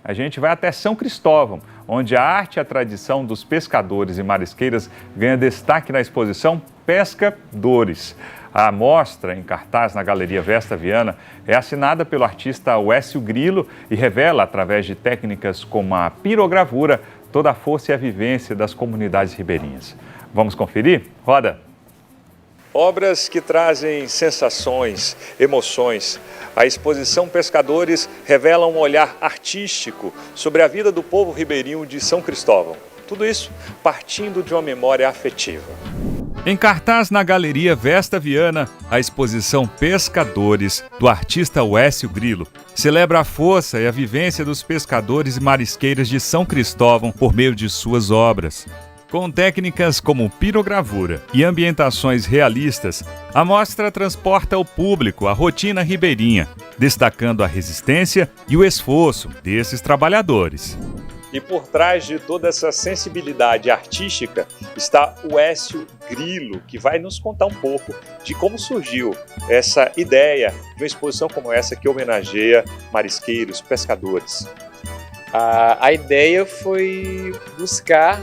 a gente vai até São Cristóvão, onde a arte e a tradição dos pescadores e marisqueiras ganha destaque na exposição Pescadores. A mostra, em cartaz na Galeria Vesta Viana, é assinada pelo artista Uécio Grilo e revela, através de técnicas como a pirogravura, toda a força e a vivência das comunidades ribeirinhas. Vamos conferir? Roda! Obras que trazem sensações, emoções. A exposição Pescadores revela um olhar artístico sobre a vida do povo ribeirinho de São Cristóvão. Tudo isso partindo de uma memória afetiva. Em cartaz na Galeria Vesta Viana, a exposição Pescadores, do artista Uécio Grilo, celebra a força e a vivência dos pescadores e marisqueiras de São Cristóvão por meio de suas obras. Com técnicas como pirogravura e ambientações realistas, a mostra transporta ao público a rotina ribeirinha, destacando a resistência e o esforço desses trabalhadores. E por trás de toda essa sensibilidade artística está o Uécio Grilo, que vai nos contar um pouco de como surgiu essa ideia de uma exposição como essa que homenageia marisqueiros, pescadores. A ideia foi buscar,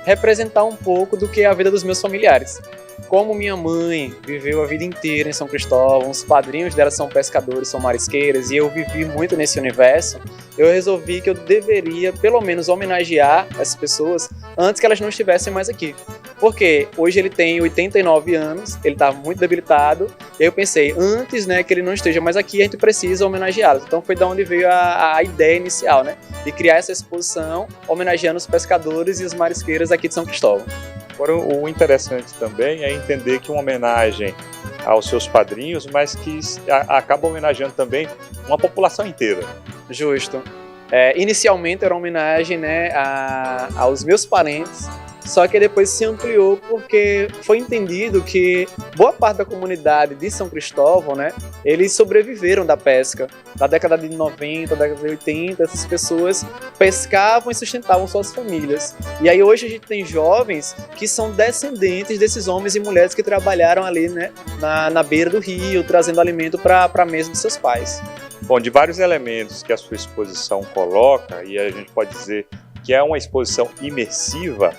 representar um pouco do que é a vida dos meus familiares. Como minha mãe viveu a vida inteira em São Cristóvão, os padrinhos dela são pescadores, são marisqueiras, e eu vivi muito nesse universo, eu resolvi que eu deveria, pelo menos, homenagear essas pessoas antes que elas não estivessem mais aqui. Porque hoje ele tem 89 anos, ele está muito debilitado, e aí eu pensei, antes que ele não esteja mais aqui, a gente precisa homenageá-los. Então foi da onde veio a ideia inicial, de criar essa exposição homenageando os pescadores e as marisqueiras aqui de São Cristóvão. Agora, o interessante também é entender que uma homenagem aos seus padrinhos, mas que acaba homenageando também uma população inteira. Justo. Inicialmente era uma homenagem aos meus parentes, só que depois se ampliou porque foi entendido que boa parte da comunidade de São Cristóvão, eles sobreviveram da pesca. Na década de 90, década de 80, essas pessoas pescavam e sustentavam suas famílias. E aí hoje a gente tem jovens que são descendentes desses homens e mulheres que trabalharam ali, na beira do rio, trazendo alimento para a mesa de seus pais. Bom, de vários elementos que a sua exposição coloca, e a gente pode dizer que é uma exposição imersiva,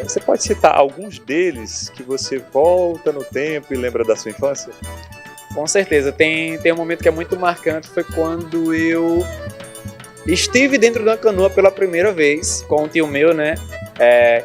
você pode citar alguns deles que você volta no tempo e lembra da sua infância? Com certeza. Tem um momento que é muito marcante, foi quando eu estive dentro de uma canoa pela primeira vez com um tio meu,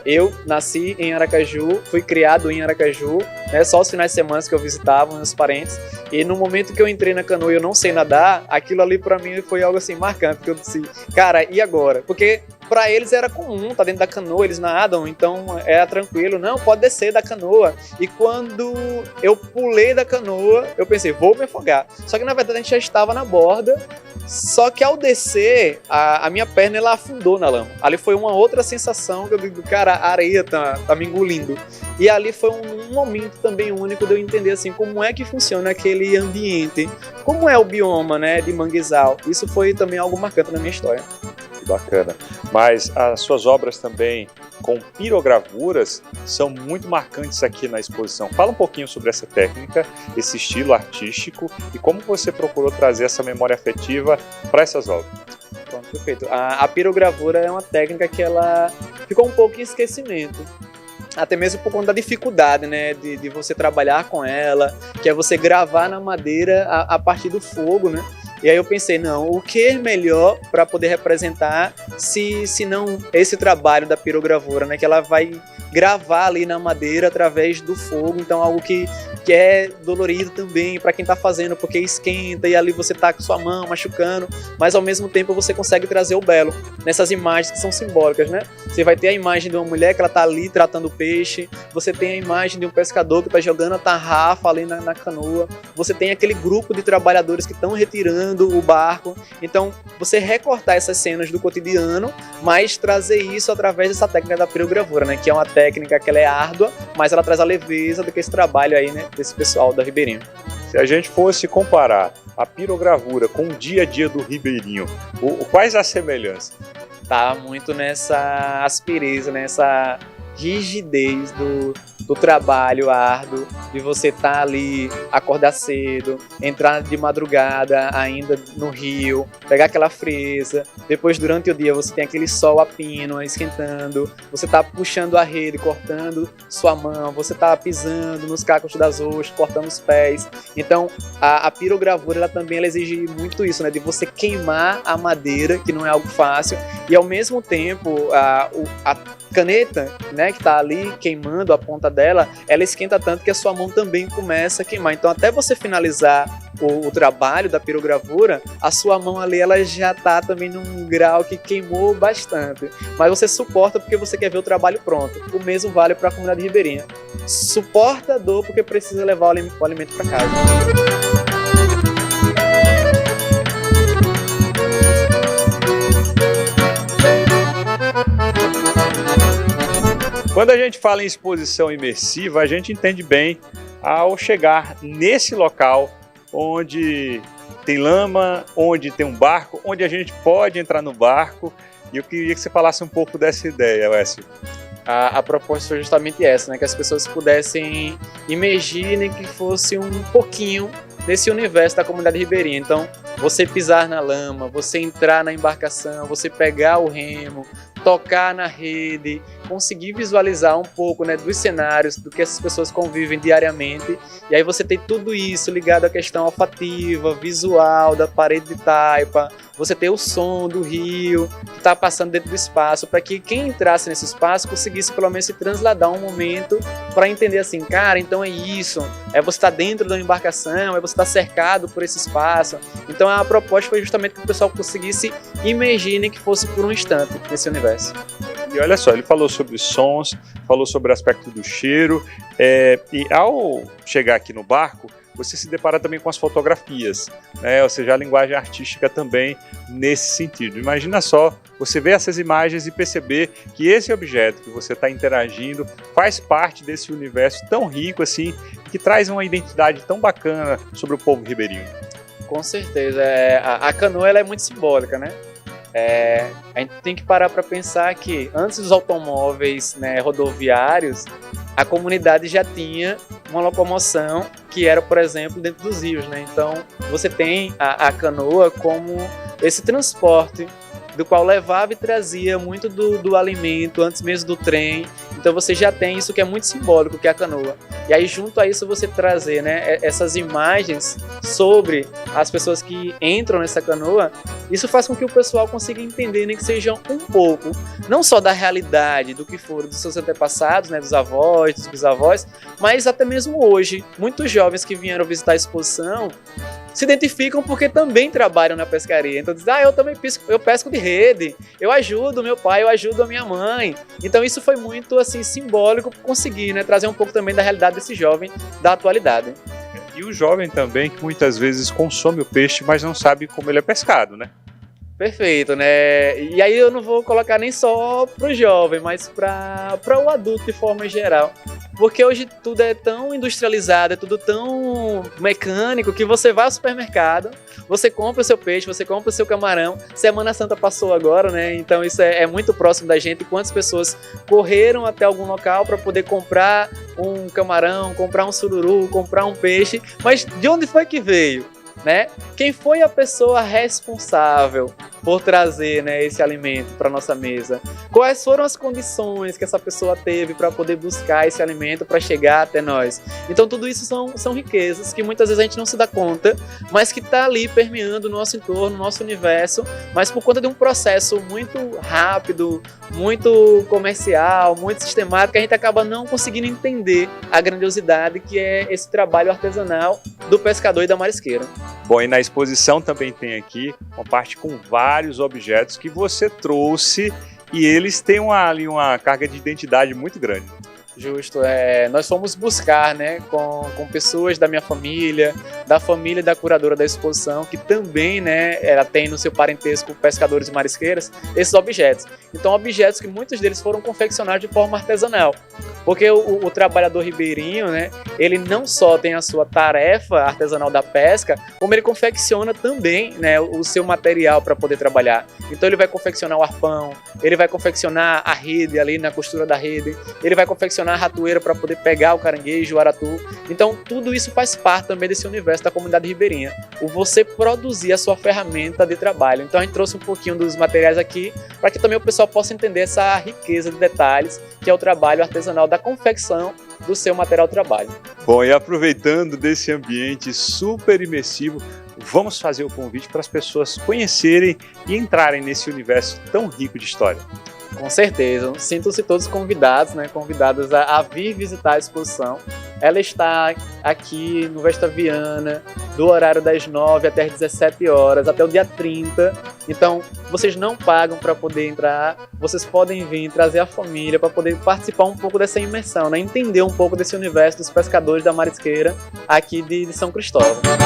eu nasci em Aracaju, fui criado em Aracaju, só os finais de semana que eu visitava meus parentes, e no momento que eu entrei na canoa e eu não sei nadar, aquilo ali pra mim foi algo assim marcante, porque eu disse, cara, e agora? Porque pra eles era comum, tá dentro da canoa, eles nadam, então era tranquilo, não, pode descer da canoa. E quando eu pulei da canoa, eu pensei, vou me afogar. Só que na verdade a gente já estava na borda, só que ao descer, a minha perna ela afundou na lama. Ali foi uma outra sensação que eu digo, cara, a areia tá me engolindo. E ali foi um momento também único de eu entender assim, como é que funciona aquele ambiente, como é o bioma de manguezal. Isso foi também algo marcante na minha história. Bacana, mas as suas obras também com pirogravuras são muito marcantes aqui na exposição. Fala um pouquinho sobre essa técnica, esse estilo artístico e como você procurou trazer essa memória afetiva para essas obras. Pronto, perfeito. A pirogravura é uma técnica que ela ficou um pouco em esquecimento. Até mesmo por conta da dificuldade, de você trabalhar com ela, que é você gravar na madeira a partir do fogo, E aí eu pensei, não, o que é melhor para poder representar se não esse trabalho da pirogravura, que ela vai gravar ali na madeira através do fogo, então algo que é dolorido também para quem está fazendo, porque esquenta e ali você tá com sua mão machucando, mas ao mesmo tempo você consegue trazer o belo nessas imagens que são simbólicas, Você vai ter a imagem de uma mulher que ela tá ali tratando o peixe, você tem a imagem de um pescador que tá jogando a tarrafa ali na canoa, você tem aquele grupo de trabalhadores que estão retirando o barco, então você recortar essas cenas do cotidiano, mas trazer isso através dessa técnica da pirogravura, que é uma técnica que ela é árdua, mas ela traz a leveza do que esse trabalho aí, desse pessoal da Ribeirinho. Se a gente fosse comparar a pirogravura com o dia a dia do ribeirinho, quais as semelhanças? Tá muito nessa aspereza, nessa rigidez do trabalho árduo, de você estar ali, acordar cedo, entrar de madrugada ainda no rio, pegar aquela fresa, depois durante o dia você tem aquele sol a pino esquentando, você tá puxando a rede, cortando sua mão, você tá pisando nos cacos das ostras, cortando os pés. Então a pirogravura ela também ela exige muito isso, né, de você queimar a madeira, que não é algo fácil, e ao mesmo tempo a caneta, né, que está ali queimando a ponta dela, ela esquenta tanto que a sua mão também começa a queimar. Então, até você finalizar o trabalho da pirogravura, a sua mão ali ela já está também num grau que queimou bastante. Mas você suporta porque você quer ver o trabalho pronto. O mesmo vale para a comunidade ribeirinha. Suporta a dor porque precisa levar o alimento para casa. Quando a gente fala em exposição imersiva, a gente entende bem ao chegar nesse local onde tem lama, onde tem um barco, onde a gente pode entrar no barco. E eu queria que você falasse um pouco dessa ideia, Wessio. A proposta foi justamente essa, né? Que as pessoas pudessem imergir, nem que fosse um pouquinho nesse universo da comunidade ribeirinha. Então, você pisar na lama, você entrar na embarcação, você pegar o remo, tocar na rede, conseguir visualizar um pouco, né, dos cenários, do que essas pessoas convivem diariamente. E aí você tem tudo isso ligado à questão olfativa, visual, da parede de taipa, você tem o som do rio que está passando dentro do espaço, para que quem entrasse nesse espaço conseguisse pelo menos se transladar um momento para entender assim, cara, então é isso, você está dentro da embarcação, você está cercado por esse espaço. Então a proposta foi justamente que o pessoal conseguisse imergir, nem que fosse por um instante, nesse universo. E olha só, ele falou sobre sons, falou sobre o aspecto do cheiro, e ao chegar aqui no barco, você se depara também com as fotografias, né? Ou seja, a linguagem artística também nesse sentido. Imagina só, você ver essas imagens e perceber que esse objeto que você está interagindo faz parte desse universo tão rico assim, que traz uma identidade tão bacana sobre o povo ribeirinho. Com certeza, a canoa ela é muito simbólica, né? A gente tem que parar para pensar que antes dos automóveis, né, rodoviários, a comunidade já tinha uma locomoção que era, por exemplo, dentro dos rios, né? Então você tem a canoa como esse transporte do qual levava e trazia muito do alimento antes mesmo do trem. Então você já tem isso que é muito simbólico, que é a canoa. E aí junto a isso você trazer, né, essas imagens sobre as pessoas que entram nessa canoa, isso faz com que o pessoal consiga entender, nem que seja um pouco, não só da realidade, do que foram dos seus antepassados, né, dos avós, dos bisavós, mas até mesmo hoje, muitos jovens que vieram visitar a exposição se identificam porque também trabalham na pescaria. Então dizem, eu também pesco de rede, eu ajudo meu pai, eu ajudo a minha mãe. Então isso foi muito assim simbólico para conseguir, né, trazer um pouco também da realidade desse jovem da atualidade. E o jovem também que muitas vezes consome o peixe, mas não sabe como ele é pescado, né? Perfeito, né? E aí eu não vou colocar nem só pro jovem, mas para o adulto de forma geral. Porque hoje tudo é tão industrializado, é tudo tão mecânico que você vai ao supermercado, você compra o seu peixe, você compra o seu camarão. Semana Santa passou agora, né? Então isso é muito próximo da gente. Quantas pessoas correram até algum local para poder comprar um camarão, comprar um sururu, comprar um peixe. Mas de onde foi que veio? Né? Quem foi a pessoa responsável por trazer, né, esse alimento para nossa mesa? Quais foram as condições que essa pessoa teve para poder buscar esse alimento para chegar até nós? Então tudo isso são riquezas que muitas vezes a gente não se dá conta, mas que está ali permeando o nosso entorno, o nosso universo, mas por conta de um processo muito rápido, muito comercial, muito sistemático, a gente acaba não conseguindo entender a grandiosidade que é esse trabalho artesanal do pescador e da marisqueira. Bom, e na exposição também tem aqui uma parte com vários objetos que você trouxe e eles têm ali uma carga de identidade muito grande. Justo, nós fomos buscar, né, com pessoas da minha família, da família da curadora da exposição, que também, né, ela tem no seu parentesco pescadores e marisqueiras, esses objetos. Então, objetos que muitos deles foram confeccionados de forma artesanal. Porque o trabalhador ribeirinho, né, ele não só tem a sua tarefa artesanal da pesca, como ele confecciona também, né, o seu material para poder trabalhar. Então ele vai confeccionar o arpão, ele vai confeccionar a rede ali na costura da rede, ele vai confeccionar a ratoeira para poder pegar o caranguejo, o aratu. Então tudo isso faz parte também desse universo da comunidade ribeirinha. O você produzir a sua ferramenta de trabalho. Então a gente trouxe um pouquinho dos materiais aqui para que também o pessoal possa entender essa riqueza de detalhes que é o trabalho artesanal da confecção do seu material de trabalho. Bom, e aproveitando desse ambiente super imersivo, vamos fazer o convite para as pessoas conhecerem e entrarem nesse universo tão rico de história. Com certeza, sintam-se todos convidados, né, convidados a vir visitar a exposição. Ela está aqui no Vesta Viana, do horário das 9 até as 17 horas, até o dia 30. Então, vocês não pagam para poder entrar, vocês podem vir trazer a família para poder participar um pouco dessa imersão, né, entender um pouco desse universo dos pescadores da marisqueira aqui de São Cristóvão.